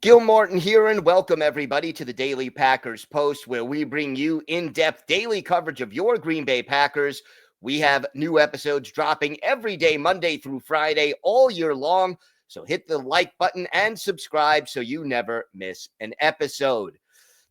Gil Martin here, and welcome everybody to the Daily Packers Post, where we bring you in-depth daily coverage of your Green Bay Packers. We have new episodes dropping every day, Monday through Friday, all year long. So hit the like button and subscribe so you never miss an episode.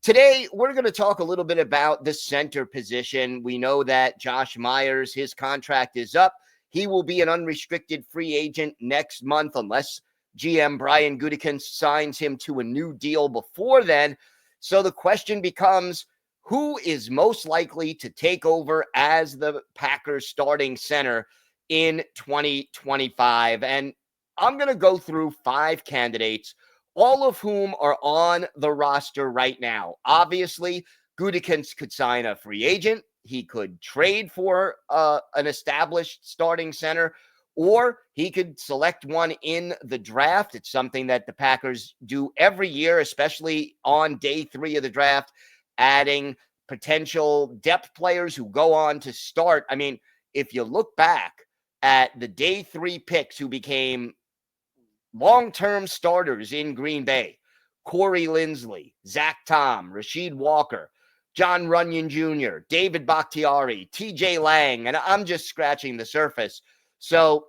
Today, we're going to talk a little bit about the center position. We know that Josh Myers, his contract is up. He will be an unrestricted free agent next month unless GM Brian Gutekunst signs him to a new deal before then. So the question becomes, who is most likely to take over as the Packers starting center in 2025? And I'm going to go through 5 candidates, all of whom are on the roster right now. Obviously, Gutekunst could sign a free agent. He could trade for an established starting center, or he could select one in the draft. It's something that the Packers do every year, especially on day 3 of the draft, adding potential depth players who go on to start. I mean, if you look back at the day 3 picks who became long-term starters in Green Bay, Corey Linsley, Zach Tom, Rasheed Walker, John Runyon Jr., David Bakhtiari, TJ Lang, and I'm just scratching the surface. So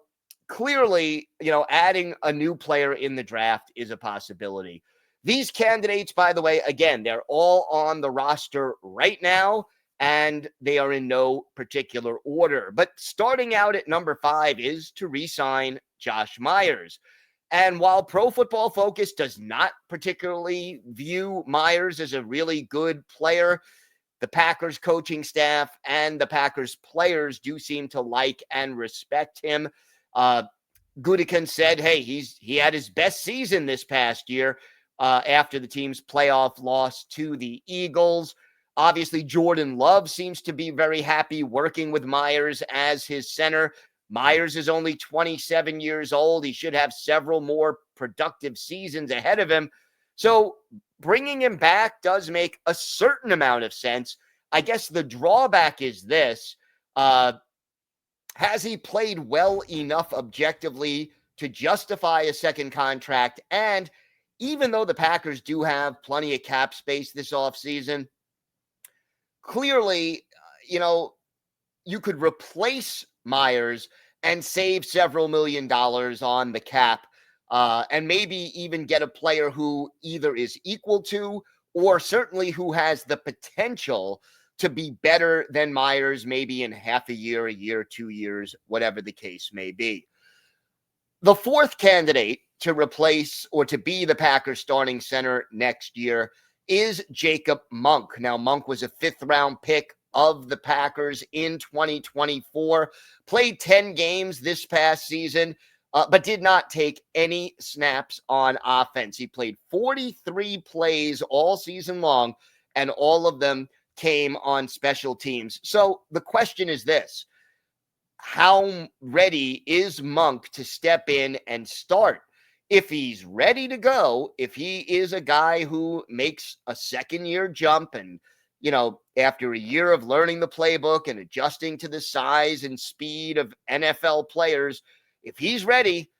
clearly, adding a new player in the draft is a possibility. These candidates, by the way, again, they're all on the roster right now, and they are in no particular order. But starting out at number 5 is to re-sign Josh Myers. And while Pro Football Focus does not particularly view Myers as a really good player, the Packers coaching staff and the Packers players do seem to like and respect him. Gutekunst said, hey, he had his best season this past year after the team's playoff loss to the Eagles. Obviously, Jordan Love seems to be very happy working with Myers as his center. Myers is only 27 years old. He should have several more productive seasons ahead of him. So bringing him back does make a certain amount of sense. I guess the drawback is this. Has he played well enough objectively to justify a second contract? And even though the Packers do have plenty of cap space this offseason, clearly, you could replace Myers and save several $1,000,000 on the cap, and maybe even get a player who either is equal to or certainly who has the potential to be better than Myers, maybe in half a year, 2 years, whatever the case may be. The 4th candidate to replace or to be the Packers starting center next year is Jacob Monk. Now, Monk was a 5th-round pick of the Packers in 2024, played 10 games this past season, but did not take any snaps on offense. He played 43 plays all season long, and all of them came on special teams. So the question is this: how ready is Monk to step in and start? If he's ready to go, if he is a guy who makes a second-year jump and, after a year of learning the playbook and adjusting to the size and speed of NFL players, if he's ready,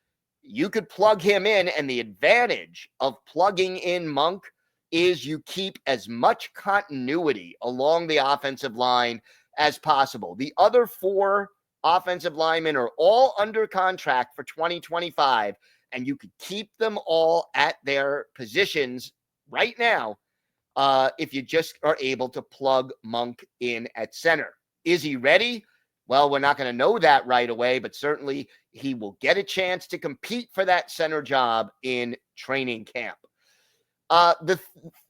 you could plug him in. And the advantage of plugging in Monk is you keep as much continuity along the offensive line as possible. The other 4 offensive linemen are all under contract for 2025, and you could keep them all at their positions right now if you just are able to plug Monk in at center. Is he ready? Well, we're not going to know that right away, but certainly he will get a chance to compete for that center job in training camp. The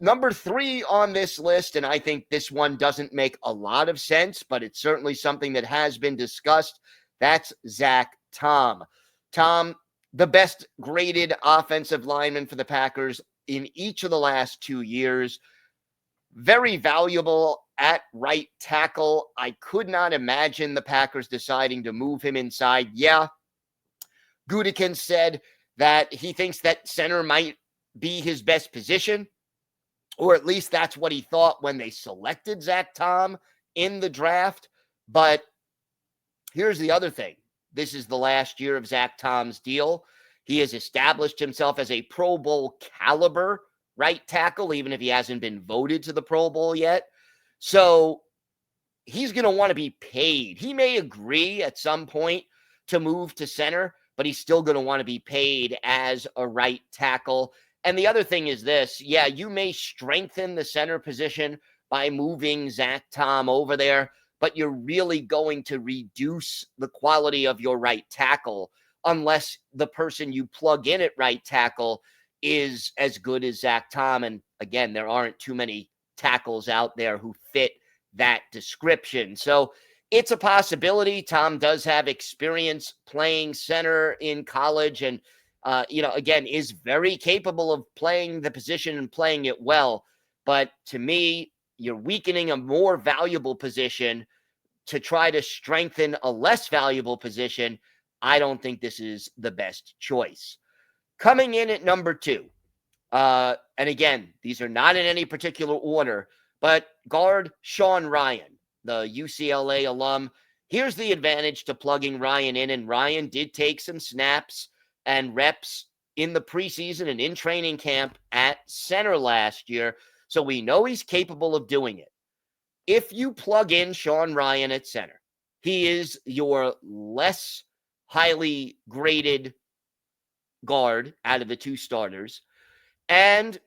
number 3 on this list, and I think this one doesn't make a lot of sense, but it's certainly something that has been discussed. That's Zach Tom. Tom, the best graded offensive lineman for the Packers in each of the last 2 years. Very valuable at right tackle. I could not imagine the Packers deciding to move him inside. Yeah, Gutekunst said that he thinks that center might be his best position, or at least that's what he thought when they selected Zach Tom in the draft. But here's the other thing. This is the last year of Zach Tom's deal. He has established himself as a Pro Bowl caliber right tackle, even if he hasn't been voted to the Pro Bowl yet. So he's going to want to be paid. He may agree at some point to move to center, but he's still going to want to be paid as a right tackle. And the other thing is this, yeah, you may strengthen the center position by moving Zach Tom over there, but you're really going to reduce the quality of your right tackle unless the person you plug in at right tackle is as good as Zach Tom. And again, there aren't too many tackles out there who fit that description. So it's a possibility. Tom does have experience playing center in college and, again, is very capable of playing the position and playing it well. But to me, you're weakening a more valuable position to try to strengthen a less valuable position. I don't think this is the best choice. Coming in at number 2, and again, these are not in any particular order, but guard Sean Ryan, the UCLA alum. Here's the advantage to plugging Ryan in, and Ryan did take some snaps and reps in the preseason and in training camp at center last year, so we know he's capable of doing it. If you plug in Sean Ryan at center, he is your less highly graded guard out of the 2 starters, and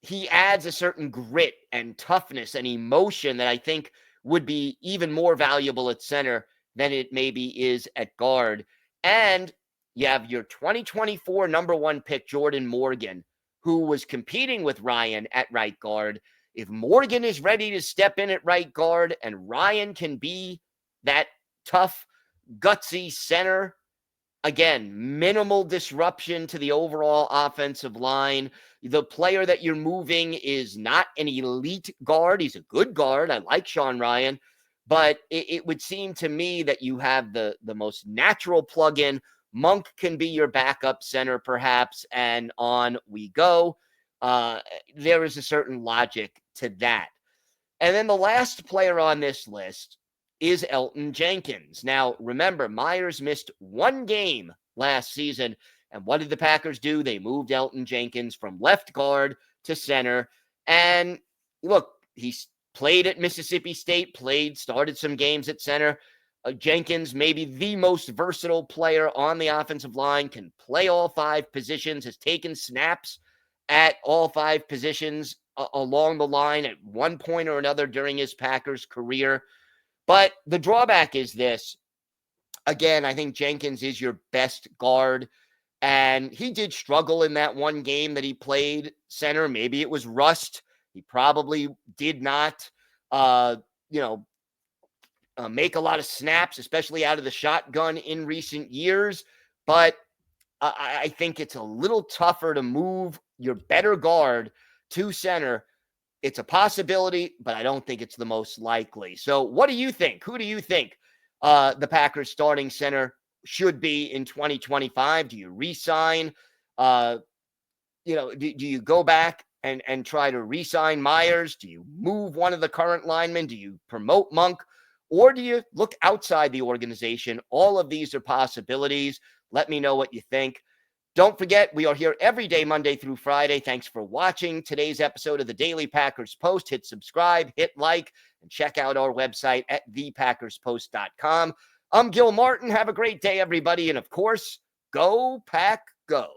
he adds a certain grit and toughness and emotion that I think would be even more valuable at center than it maybe is at guard. And you have your 2024 number 1 pick, Jordan Morgan, who was competing with Ryan at right guard. If Morgan is ready to step in at right guard and Ryan can be that tough, gutsy center, again, minimal disruption to the overall offensive line. The player that you're moving is not an elite guard. He's a good guard. I like Sean Ryan, but it would seem to me that you have the most natural plug-in. Monk can be your backup center, perhaps, and on we go. There is a certain logic to that. And then the last player on this list is Elton Jenkins. Now, remember, Myers missed 1 game last season. And what did the Packers do? They moved Elton Jenkins from left guard to center. And look, he's played at Mississippi State, started some games at center. Jenkins, maybe the most versatile player on the offensive line, can play all 5 positions, has taken snaps at all 5 positions along the line at one point or another during his Packers career. But the drawback is this. Again, I think Jenkins is your best guard, and he did struggle in that 1 game that he played center. Maybe it was rust. He probably did not, make a lot of snaps, especially out of the shotgun in recent years. But I think it's a little tougher to move your better guard to center. It's a possibility, but I don't think it's the most likely. So what do you think? Who do you think the Packers starting center should be in 2025? Do you re-sign? Do you go back and try to re-sign Myers? Do you move one of the current linemen? Do you promote Monk? Or do you look outside the organization? All of these are possibilities. Let me know what you think. Don't forget, we are here every day, Monday through Friday. Thanks for watching today's episode of the Daily Packers Post. Hit subscribe, hit like, and check out our website at thepackerspost.com. I'm Gil Martin. Have a great day, everybody. And of course, go Pack Go.